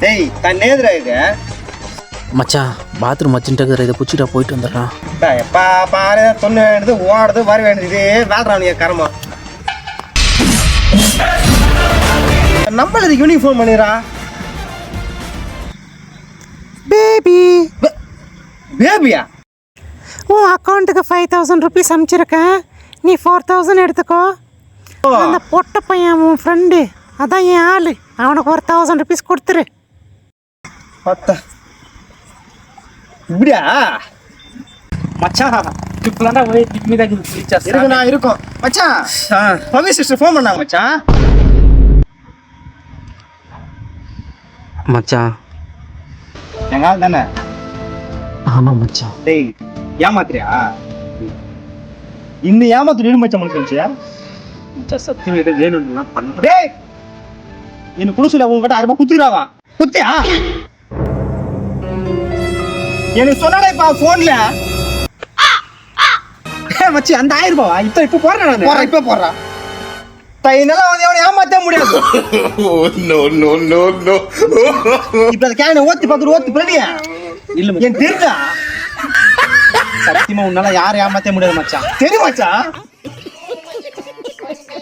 டேய் கண்ணேதுடா இது மச்சான் பாத்ரூம் வச்சுட்டு இதை பிடிச்சிட்டா போயிட்டு வந்துடுறான். எப்பா பாரு தொண்ணு வேண்டியது ஓடுறது வர வேண்டியது இதே வேடுறான் கரமா நம்மளுக்கு யூனிஃபார்ம் பண்ணிடுறா. பேபி பேபியா? உன் அக்கௌண்ட்டுக்கு 5000 ருபீஸ் அனுப்பிச்சிருக்கேன், நீ 4000 எடுத்துக்கோ. அந்த பொட்ட பையன் உன் ஃப்ரெண்டு அதான் என் ஆள், அவனுக்கு ஒரு 1000 ருபீஸ் கொடுத்துரு. இப்படியா மச்சான் இப்பலாண்டா ஒரே திக்மி தான் கிழிச்சா இருக்குண்ணா இருக்கும் மச்சான். பவி சிஸ்டர் ஃபோன் பண்ணாங்க மச்சான். மச்சான் எங்க ஆள் தானே? ஆமாம் மச்சான். டேய் ஏமாத்துறியா? இன்னும் ஏமாத்து வீடு மச்சான் முடிச்சு சத்தியம் இதை வேணும்னா பண்ண. டேய் எனக்கு குடிசல உங்ககிட்ட 1000 ரூபாய் குத்துறாவா? குத்தியா? எனக்கு சொன்னாடே இப்ப போன்ல. மச்சி அந்த 1000 ரூபாய் இப்ப போறேன் நான். போறேன் இப்ப போறேன். தைனலாம் வந்து அவனை ஏமாத்த முடியாது. No no no no. இப்ப அந்த கேனை ஓத்தி பார்த்து ஓத்தி பிரடியா இல்ல என் தெரிஞ்சா சத்தியமா உன்னால யாரும் ஏமாத்த முடியாது மச்சான். தெரியும் மச்சான்.